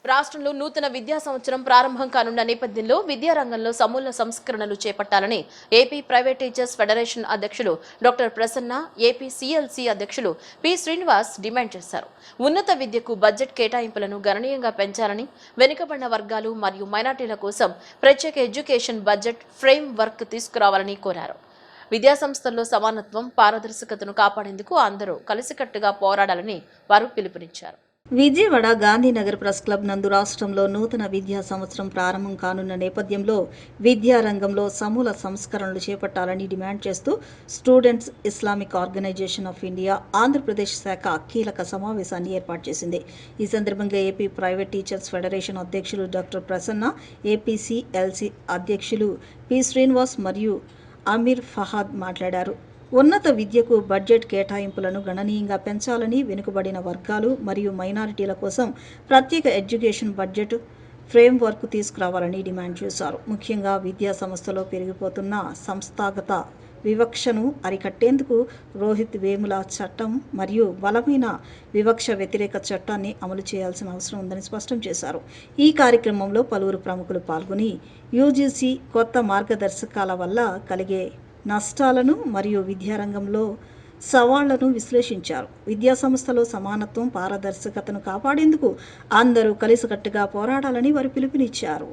రాష్ట్రంలో నూతన విద్యా సంవత్సరం ప్రారంభం కానున్న నేపథ్యంలో విద్యారంగంలో సమూల సంస్కరణలు చేపట్టాలని ఏపీ ప్రైవేట్ టీచర్స్ ఫెడరేషన్ అధ్యక్షులు డాక్టర్ ప్రసన్న, ఏపీ సీఎల్సీ అధ్యక్షులు పి శ్రీనివాస్ డిమాండ్ చేశారు. ఉన్నత విద్యకు బడ్జెట్ కేటాయింపులను గణనీయంగా పెంచాలని, వెనుకబడిన వర్గాలు మరియు మైనార్టీల కోసం ప్రత్యేక ఎడ్యుకేషన్ బడ్జెట్ ఫ్రేమ్ వర్క్ తీసుకురావాలని కోరారు. విద్యాసంస్థల్లో సమానత్వం, పారదర్శకతను కాపాడేందుకు అందరూ కలిసికట్టుగా పోరాడాలని వారు పిలుపునిచ్చారు. విజయవాడ గాంధీనగర్ ప్రెస్ క్లబ్ నందు రాష్ట్రంలో నూతన విద్యా సంవత్సరం ప్రారంభం కానున్న నేపథ్యంలో విద్యారంగంలో సమూల సంస్కరణలు చేపట్టాలని డిమాండ్ చేస్తూ students Islamic organisation of India Andhra Pradesh శాఖ కీలక సమావేశాన్ని ఏర్పాటు చేసింది. ఈ సందర్భంగా ఏపీ ప్రైవేట్ టీచర్స్ ఫెడరేషన్ అధ్యక్షులు డాక్టర్ ప్రసన్న, ఏపీసీఎల్సీ అధ్యక్షులు పి శ్రీనివాస్ మరియు అమీర్ ఫహాద్ మాట్లాడారు. ఉన్నత విద్యకు బడ్జెట్ కేటాయింపులను గణనీయంగా పెంచాలని, వెనుకబడిన వర్గాలు మరియు మైనారిటీల కోసం ప్రత్యేక ఎడ్యుకేషన్ బడ్జెట్ ఫ్రేమ్ వర్క్ తీసుకురావాలని డిమాండ్ చేశారు. ముఖ్యంగా విద్యా సంస్థలో పెరిగిపోతున్న సంస్థాగత వివక్షను అరికట్టేందుకు రోహిత్ వేముల చట్టం మరియు బలమైన వివక్ష వ్యతిరేక చట్టాన్ని అమలు చేయాల్సిన అవసరం ఉందని స్పష్టం చేశారు. ఈ కార్యక్రమంలో పలువురు ప్రముఖులు పాల్గొని యూజీసీ కొత్త మార్గదర్శకాల వల్ల కలిగే నష్టాలను మరియు విద్యారంగంలో సవాళ్లను విశ్లేషించారు. విద్యాసంస్థలో సమానత్వం, పారదర్శకతను కాపాడేందుకు అందరూ కలిసికట్టుగా పోరాడాలని వారు పిలుపునిచ్చారు.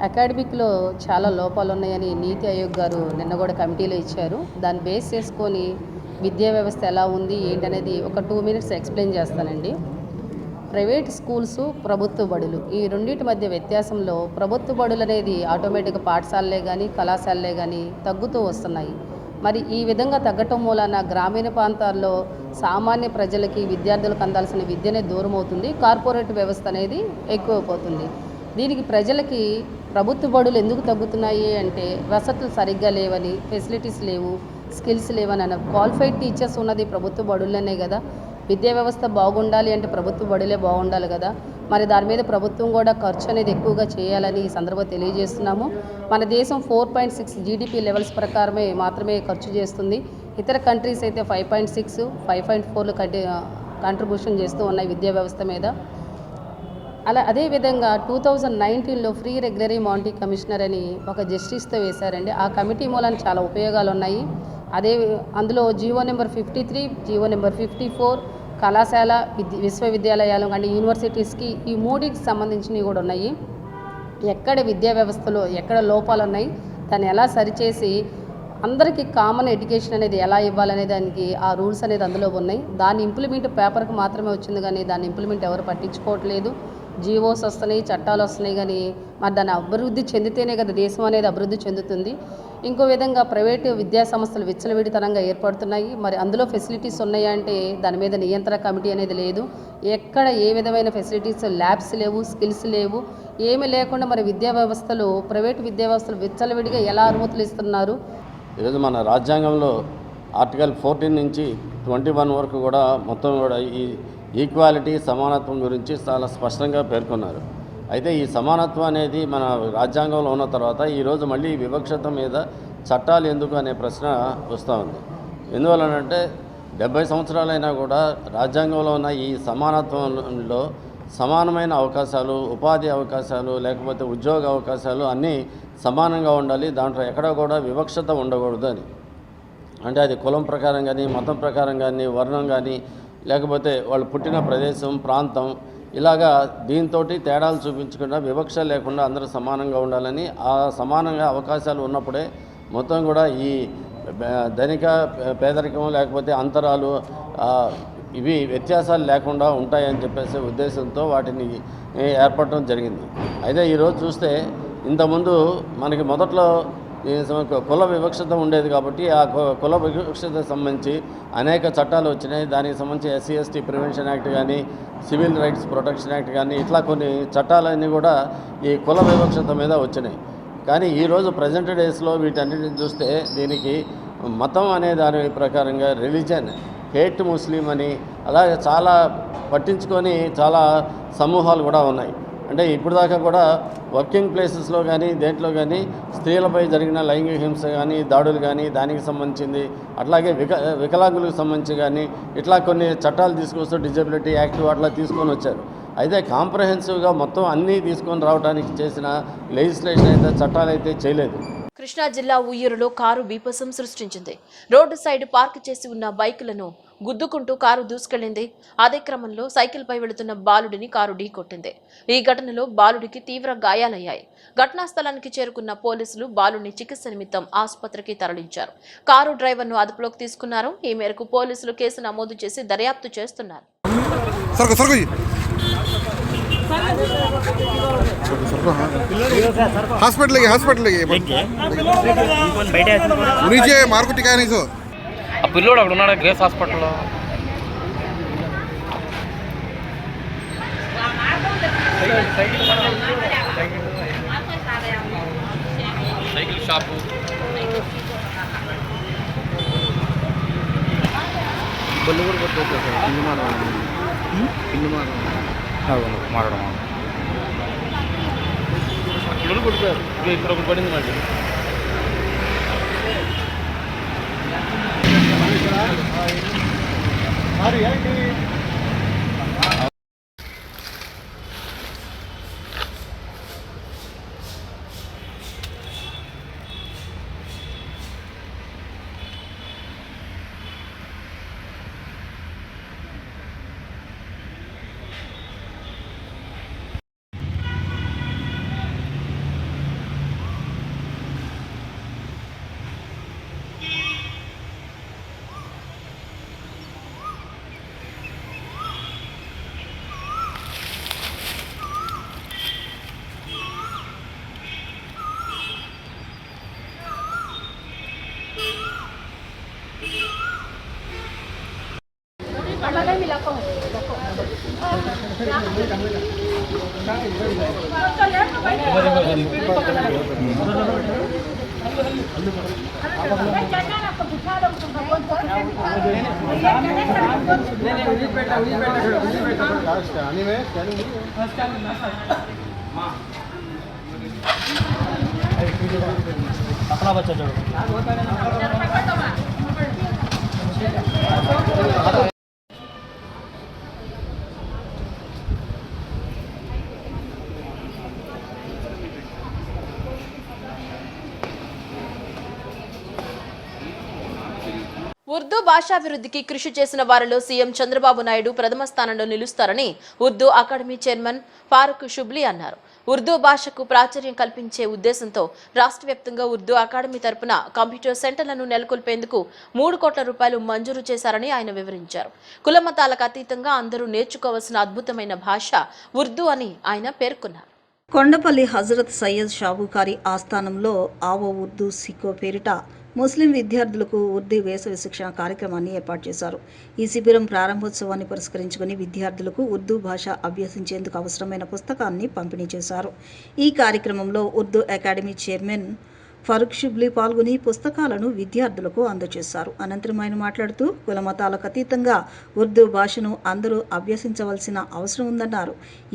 అకాడమిక్లో చాలా లోపాలు ఉన్నాయని నీతి ఆయోగ్ గారు నిన్న కూడా కమిటీలో ఇచ్చారు. దాన్ని బేస్ చేసుకొని విద్యా వ్యవస్థ ఎలా ఉంది ఏంటనేది ఒక 2 minutes ఎక్స్ప్లెయిన్ చేస్తానండి. ప్రైవేట్ స్కూల్స్, ప్రభుత్వ బడులు, ఈ రెండింటి మధ్య వ్యత్యాసంలో ప్రభుత్వ బడులు అనేది ఆటోమేటిక్గా పాఠశాలలే కానీ కళాశాలలే కానీ తగ్గుతూ వస్తున్నాయి. మరి ఈ విధంగా తగ్గటం మూలాన గ్రామీణ ప్రాంతాల్లో సామాన్య ప్రజలకి, విద్యార్థులకు అందాల్సిన విద్యనే దూరం అవుతుంది. కార్పొరేట్ వ్యవస్థ అనేది ఎక్కువైపోతుంది. దీనికి ప్రజలకి ప్రభుత్వ బడులు ఎందుకు తగ్గుతున్నాయి అంటే వసతులు సరిగ్గా లేవని, ఫెసిలిటీస్ లేవు, స్కిల్స్ లేవని అన్నారు. క్వాలిఫైడ్ టీచర్స్ ఉన్నది ప్రభుత్వ బడుల్లోనే కదా. విద్యా వ్యవస్థ బాగుండాలి అంటే ప్రభుత్వ బడులే బాగుండాలి కదా. మరి దాని మీద ప్రభుత్వం కూడా ఖర్చు అనేది ఎక్కువగా చేయాలని ఈ సందర్భంగా తెలియజేస్తున్నాము. మన దేశం 4.6 జీడిపి లెవెల్స్ ప్రకారమే మాత్రమే ఖర్చు చేస్తుంది. ఇతర కంట్రీస్ అయితే 5.6, 5.4 కంట్రిబ్యూషన్ చేస్తూ ఉన్నాయి విద్యా వ్యవస్థ మీద. అదేవిధంగా 2019లో ఫ్రీ రెగ్యులరీ మానిటరీ కమిషనర్ అని ఒక జస్టిస్తో వేశారండి. ఆ కమిటీ మూలాన చాలా ఉపయోగాలు ఉన్నాయి. అందులో జీవో నెంబర్ 53, జీవో నెంబర్ 54 కళాశాల, విశ్వవిద్యాలయాలు కానీ యూనివర్సిటీస్కి ఈ 3కి సంబంధించినవి కూడా ఉన్నాయి. ఎక్కడ విద్యా వ్యవస్థలో ఎక్కడ లోపాలు ఉన్నాయి, దాన్ని ఎలా సరిచేసి అందరికీ కామన్ ఎడ్యుకేషన్ అనేది ఎలా ఇవ్వాలనే దానికి ఆ రూల్స్ అనేది అందులో ఉన్నాయి. దాని ఇంప్లిమెంట్ పేపర్కి మాత్రమే వచ్చింది కానీ దాన్ని ఇంప్లిమెంట్ ఎవరు పట్టించుకోవట్లేదు. జీవోస్ వస్తున్నాయి, చట్టాలు వస్తున్నాయి కానీ మరి దాన్ని అభివృద్ధి చెందితేనే కదా దేశం అనేది అభివృద్ధి చెందుతుంది. ఇంకో విధంగా ప్రైవేటు విద్యా సంస్థలు విచ్చలవిడితనంగా ఏర్పడుతున్నాయి. మరి అందులో ఫెసిలిటీస్ ఉన్నాయంటే దాని మీద నియంత్రణ కమిటీ అనేది లేదు. ఎక్కడ ఏ విధమైన ఫెసిలిటీస్, ల్యాబ్స్ లేవు, స్కిల్స్ లేవు, ఏమీ లేకుండా మరి విద్యా వ్యవస్థలు, ప్రైవేటు విద్యా వ్యవస్థలు విచ్చలవిడిగా ఎలా అనుమతులు ఇస్తున్నారు. ఈరోజు మన రాజ్యాంగంలో ఆర్టికల్ 14 నుంచి 21 వరకు కూడా మొత్తం కూడా ఈ ఈక్వాలిటీ, సమానత్వం గురించి చాలా స్పష్టంగా పేర్కొన్నారు. అయితే ఈ సమానత్వం అనేది మన రాజ్యాంగంలో ఉన్న తర్వాత ఈరోజు మళ్ళీ వివక్షత మీద చట్టాలు ఎందుకు అనే ప్రశ్న వస్తూ ఉంది. ఎందువలనంటే 70 సంవత్సరాలైనా కూడా రాజ్యాంగంలో ఉన్న ఈ సమానత్వంలో సమానమైన అవకాశాలు, ఉపాధి అవకాశాలు, లేకపోతే ఉద్యోగ అవకాశాలు అన్నీ సమానంగా ఉండాలి. దాంట్లో ఎక్కడ కూడా వివక్షత ఉండకూడదు అని. అంటే అది కులం ప్రకారం కానీ, మతం ప్రకారం కానీ, వర్ణం కానీ, లేకపోతే వాళ్ళు పుట్టిన ప్రదేశం, ప్రాంతం, ఇలాగా దీంతో తేడాలు చూపించకుండా వివక్ష లేకుండా అందరూ సమానంగా ఉండాలని, ఆ సమానంగా అవకాశాలు ఉన్నప్పుడే మొత్తం కూడా ఈ ధనిక పేదరికం లేకపోతే అంతరాలు ఇవి వ్యత్యాసాలు లేకుండా ఉంటాయని చెప్పేసి ఉద్దేశంతో వాటిని ఏర్పడటం జరిగింది. అయితే ఈరోజు చూస్తే ఇంతకుముందు మనకి మొదట్లో కుల వివక్షత ఉండేది కాబట్టి ఆ కుల వివక్షతకు సంబంధించి అనేక చట్టాలు వచ్చినాయి. దానికి సంబంధించి SC ST ప్రివెన్షన్ యాక్ట్ కానీ, సివిల్ రైట్స్ ప్రొటెక్షన్ యాక్ట్ కానీ, ఇట్లా కొన్ని చట్టాలన్నీ కూడా ఈ కుల వివక్షత మీద వచ్చినాయి. కానీ ఈరోజు ప్రజెంట్ డేస్లో వీటన్నిటిని చూస్తే దీనికి మతం అనే దాని ప్రకారంగా రిలీజన్, హేట్ ముస్లిం అని అలాగే చాలా పట్టించుకొని చాలా సమూహాలు కూడా ఉన్నాయి. అంటే ఇప్పుడు దాకా కూడా వర్కింగ్ ప్లేసెస్లో కానీ దేంట్లో కానీ స్త్రీలపై జరిగిన లైంగిక హింస కానీ, దాడులు కానీ దానికి సంబంధించింది, అట్లాగే వికలాంగులకు సంబంధించి కానీ ఇట్లా కొన్ని చట్టాలు తీసుకొస్తూ డిజబిలిటీ యాక్ట్ అట్లా తీసుకొని వచ్చారు. అయితే కాంప్రహెన్సివ్గా మొత్తం అన్నీ తీసుకొని రావడానికి చేసిన లెజిస్లేషన్ అయితే చట్టాలు అయితే చేయలేదు. కృష్ణా జిల్లా ఉయ్యూరులో కారు బీభత్సం సృష్టించింది. రోడ్డు సైడ్ పార్క్ చేసి ఉన్న బైకులను గుద్దుకుంటూ కారు దూసుకెళ్లింది. అదే క్రమంలో సైకిల్పై వెళుతున్న బాలుడిని కారు ఢీకొట్టింది. ఈ ఘటనలో బాలుడికి తీవ్ర గాయాలయ్యాయి. ఘటనా స్థలానికి చేరుకున్న పోలీసులు బాలుడిని చికిత్స నిమిత్తం ఆసుపత్రికి తరలించారు. కారు డ్రైవర్ను అదుపులోకి తీసుకున్నారు. ఈ మేరకు పోలీసులు కేసు నమోదు చేసి దర్యాప్తు చేస్తున్నారు. हॉस्पिटल नीचे मार्केट क्या नहीं सो పిల్లోడు అక్కడ ఉన్నాడు గ్రేస్ హాస్పిటల్లో. సైకిల్ షాపు బళ్ళు కూడా కొట్టుకోవచ్చు. పిల్లి మారడం అక్కడ కొట్టుకోరు. ఇక్కడ ఒకటి పడింది మళ్ళీ. ఉర్దూ భాషాభివృద్ధికి కృషి చేసిన వారిలో సీఎం చంద్రబాబు నాయుడు ప్రథమ స్థానంలో నిలుస్తారని ఉర్దూ అకాడమీ చైర్మన్ ఫారూక్ షుబ్లీ అన్నారు. ఉర్దూ భాషకు ప్రాచుర్యం కల్పించే ఉద్దేశంతో రాష్ట్ర వ్యాప్తంగా ఉర్దూ అకాడమీ తరపున కంప్యూటర్ సెంటర్లను నెలకొల్పేందుకు 3 కోట్ల రూపాయలు మంజూరు చేశారని ఆయన వివరించారు. కులమతాలకు అతీతంగా అందరూ నేర్చుకోవాల్సిన అద్భుతమైన భాష ఉర్దూ అని ఆయన పేర్కొన్నారు. కొండపల్లి హజరత్ సయ్యద్ షాబుకారి ఆస్థానంలో ఆవో ఉర్దూ సికో పేరిట ముస్లిం విద్యార్థులకు ఉర్దూ వేసవి శిక్షణ కార్యక్రమాన్ని ఏర్పాటు చేశారు. ఈ శిబిరం ప్రారంభోత్సవాన్ని పురస్కరించుకుని విద్యార్థులకు ఉర్దూ భాష అభ్యసించేందుకు అవసరమైన పుస్తకాన్ని పంపిణీ చేశారు. ఈ కార్యక్రమంలో ఉర్దూ అకాడమీ చైర్మన్ ఫరూక్ షుబ్లీ పాల్గొని పుస్తకాలను విద్యార్థులకు అందజేశారు. అనంతరం ఆయన మాట్లాడుతూ కులమతాలకు అతీతంగా ఉర్దూ భాషను అందరూ అభ్యసించవలసిన అవసరం ఉందన్నారు.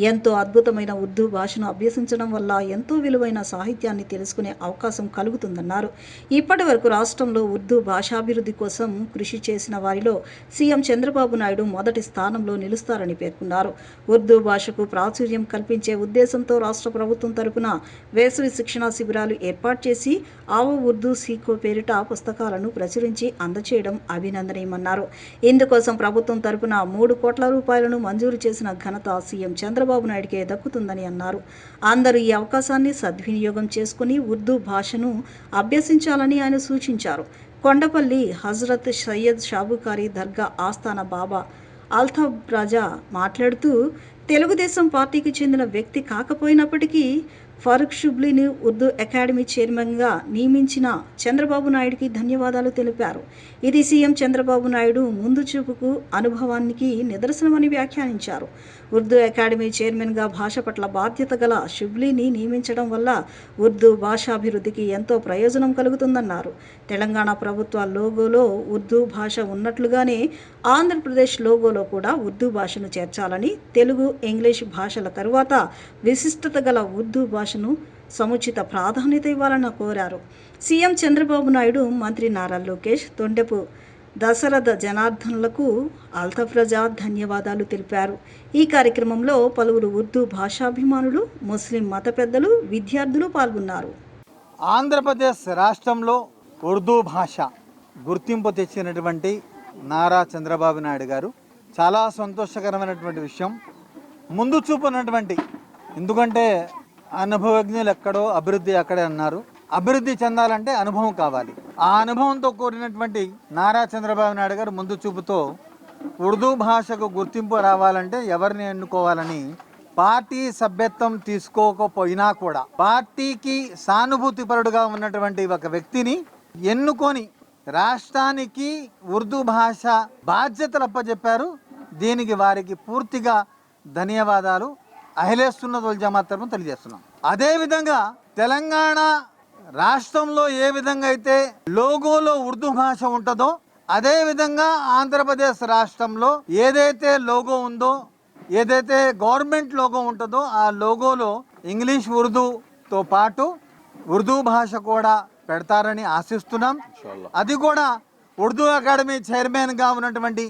ఎంతో అద్భుతమైన ఉర్దూ భాషను అభ్యసించడం వల్ల ఎంతో విలువైన సాహిత్యాన్ని తెలుసుకునే అవకాశం కలుగుతుందన్నారు. ఇప్పటి వరకు రాష్ట్రంలో ఉర్దూ భాషాభివృద్ధి కోసం కృషి చేసిన వారిలో సీఎం చంద్రబాబు నాయుడు మొదటి స్థానంలో నిలుస్తారని పేర్కొన్నారు. ఉర్దూ భాషకు ప్రాచుర్యం కల్పించే ఉద్దేశంతో రాష్ట్ర ప్రభుత్వం తరపున వేసవి శిక్షణా శిబిరాలు ఏర్పాటు చేసి ఆవో ఉర్దూ సీకో పేరిట పుస్తకాలను ప్రచురించి అందచేయడం అభినందనీయమన్నారు. ఇందుకోసం ప్రభుత్వం తరపున 3 కోట్ల రూపాయలను మంజూరు చేసిన ఘనత సీఎం చంద్రబాబు నాయుడుకే దక్కుతుందని అన్నారు. అందరూ ఈ అవకాశాన్ని సద్వినియోగం చేసుకుని ఉర్దూ భాషను అభ్యసించాలని ఆయన సూచించారు. కొండపల్లి హజరత్ సయ్యద్ షాబుకారి దర్గా ఆస్థాన బాబా అల్తాఫ్ రాజా మాట్లాడుతూ తెలుగుదేశం పార్టీకి చెందిన వ్యక్తి కాకపోయినప్పటికీ ఫరూక్ షుబ్లీని ఉర్దూ అకాడమీ చైర్మన్గా నియమించిన చంద్రబాబు నాయుడుకి ధన్యవాదాలు తెలిపారు. ఇది సీఎం చంద్రబాబు నాయుడు ముందు చూపుకు అనుభవానికి నిదర్శనమని వ్యాఖ్యానించారు. ఉర్దూ అకాడమీ చైర్మన్గా భాష పట్ల బాధ్యత గల షుబ్లీని నియమించడం వల్ల ఉర్దూ భాషాభివృద్ధికి ఎంతో ప్రయోజనం కలుగుతుందన్నారు. తెలంగాణ ప్రభుత్వ లోగోలో ఉర్దూ భాష ఉన్నట్లుగానే ఆంధ్రప్రదేశ్ లోగోలో కూడా ఉర్దూ భాషను చేర్చాలని, తెలుగు, ఇంగ్లీష్ భాషల తరువాత విశిష్టత గల ఉర్దూ భాషను సముచిత ప్రాధాన్యత ఇవ్వాలని కోరారు. సీఎం చంద్రబాబు నాయుడు, మంత్రి నారా లోకేష్, తొండెపు దశరథ జనార్దన్లకు అల్తాఫ్ రజా ధన్యవాదాలు తెలిపారు. ఈ కార్యక్రమంలో పలువురు ఉర్దూ భాషాభిమానులు, ముస్లిం మత పెద్దలు, విద్యార్థులు పాల్గొన్నారు. ఆంధ్రప్రదేశ్ రాష్ట్రంలో ఉర్దూ భాష గుర్తింపు తెచ్చినటువంటి నారా చంద్రబాబు నాయుడు గారు చాలా సంతోషకరమైనటువంటి విషయం. ముందు చూపున్నటువంటి, ఎందుకంటే అనుభవజ్ఞులు ఎక్కడో అభివృద్ధి అక్కడే అన్నారు. అభివృద్ధి చెందాలంటే అనుభవం కావాలి. ఆ అనుభవంతో కూడినటువంటి నారా చంద్రబాబు నాయుడు గారు ముందు చూపుతో ఉర్దూ భాషకు గుర్తింపు రావాలంటే ఎవరిని ఎన్నుకోవాలని, పార్టీ సభ్యత్వం తీసుకోకపోయినా కూడా పార్టీకి సానుభూతిపరుడుగా ఉన్నటువంటి ఒక వ్యక్తిని ఎన్నుకొని రాష్ట్రానికి ఉర్దూ భాష బాధ్యతలు అప్పచెప్పారు. దీనికి వారికి పూర్తిగా ధన్యవాదాలు అహ్లే సున్నత్ వల్ జమాత్ తరఫున తెలియజేస్తున్నాం. అదేవిధంగా తెలంగాణ రాష్ట్రంలో ఏ విధంగా అయితే లోగోలో ఉర్దూ భాష ఉంటుందో, అదేవిధంగా ఆంధ్రప్రదేశ్ రాష్ట్రంలో ఏదైతే లోగో ఉందో, ఏదైతే గవర్నమెంట్ లోగో ఉంటుందో ఆ లోగోలో ఇంగ్లీష్ ఉర్దూతో పాటు ఉర్దూ భాష కూడా పెడతారని ఆశిస్తున్నాం. అది కూడా ఉర్దూ అకాడమీ చైర్మన్గా ఉన్నటువంటి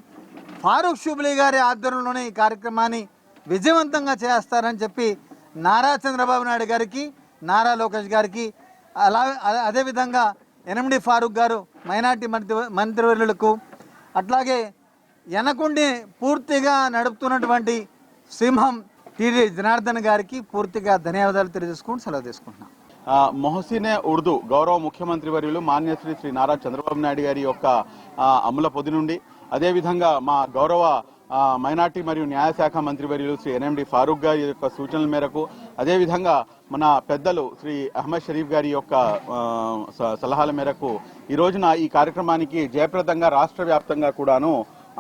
ఫారూక్ షుబ్లీ గారి ఆధ్వర్యంలోనే ఈ కార్యక్రమాన్ని విజయవంతంగా చేస్తారని చెప్పి నారా చంద్రబాబు నాయుడు గారికి, నారా లోకేష్ గారికి, అదేవిధంగా ఎన్ఎండి ఫారూక్ గారు మైనార్టీ మంత్రివర్యులకు, అట్లాగే వెనకుండి పూర్తిగా నడుపుతున్నటువంటి సింహం టీడీ జనార్దన్ గారికి పూర్తిగా ధన్యవాదాలు తెలియజేసుకుంటూ సెలవు తీసుకుంటున్నాం. మొహసినే ఉర్దూ గౌరవ ముఖ్యమంత్రి వర్యులు మాన్యశ్రీ శ్రీ నారా చంద్రబాబు నాయుడు గారి యొక్క అమల పొది నుండి, అదేవిధంగా మా గౌరవ మైనార్టీ మరియు న్యాయశాఖ మంత్రివర్యులు శ్రీ ఎన్ఎండి ఫారూక్ గారి యొక్క సూచనల మేరకు, అదేవిధంగా మన పెద్దలు శ్రీ అహ్మద్ షరీఫ్ గారి యొక్క సలహాల మేరకు ఈ రోజున ఈ కార్యక్రమానికి జయప్రదంగా రాష్ట్ర వ్యాప్తంగా కూడాను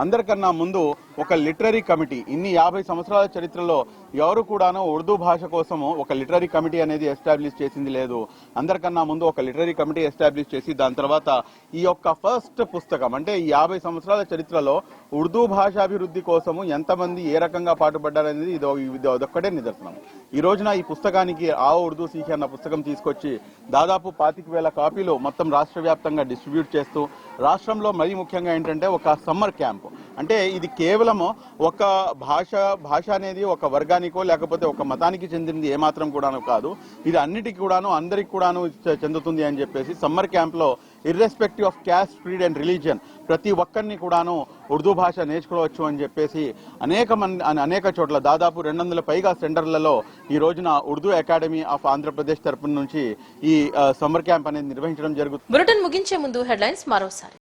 అందరికన్నా ముందు ఒక లిటరరీ కమిటీ, ఇన్ని 50 సంవత్సరాల చరిత్రలో ఎవరు కూడాను ఉర్దూ భాష కోసము ఒక లిటరరీ కమిటీ అనేది ఎస్టాబ్లిష్ చేసింది లేదు. అందరికన్నా ముందు ఒక లిటరరీ కమిటీ ఎస్టాబ్లిష్ చేసి దాని తర్వాత ఈ యొక్క ఫస్ట్ పుస్తకం, అంటే ఈ 50 సంవత్సరాల చరిత్రలో ఉర్దూ భాషాభివృద్ధి కోసము ఎంతమంది ఏ రకంగా పాటుపడ్డారనేది ఇది అదొక్కటే నిదర్శనం. ఈ రోజున ఈ పుస్తకానికి ఆ ఉర్దూ సీఖీ అన్న పుస్తకం తీసుకొచ్చి దాదాపు 25,000 కాపీలు మొత్తం రాష్ట్ర వ్యాప్తంగా డిస్ట్రిబ్యూట్ చేస్తూ, రాష్ట్రంలో మరీ ముఖ్యంగా ఏంటంటే ఒక సమ్మర్ క్యాంప్, అంటే ఇది కేవలం ఒక భాష అనేది ఒక వర్గానికో లేకపోతే ఒక మతానికి చెందినది ఏమాత్రం కూడాను కాదు, ఇది అన్నిటికీ కూడాను అందరికి కూడాను చెందుతుంది అని చెప్పేసి సమ్మర్ క్యాంప్ లో irrespective of caste, creed and religion ప్రతి ఒక్కరిని కూడాను ఉర్దూ భాష నేర్చుకోవచ్చు అని చెప్పేసి అనేక చోట్ల దాదాపు 200 పైగా సెంటర్లలో ఈ రోజున ఉర్దూ అకాడమీ ఆఫ్ ఆంధ్రప్రదేశ్ తరపు నుంచి ఈ సమ్మర్ క్యాంప్ అనేది నిర్వహించడం జరుగుతుంది. బులెటిన్ ముగించే ముందు హెడ్లైన్స్ మరోసారి.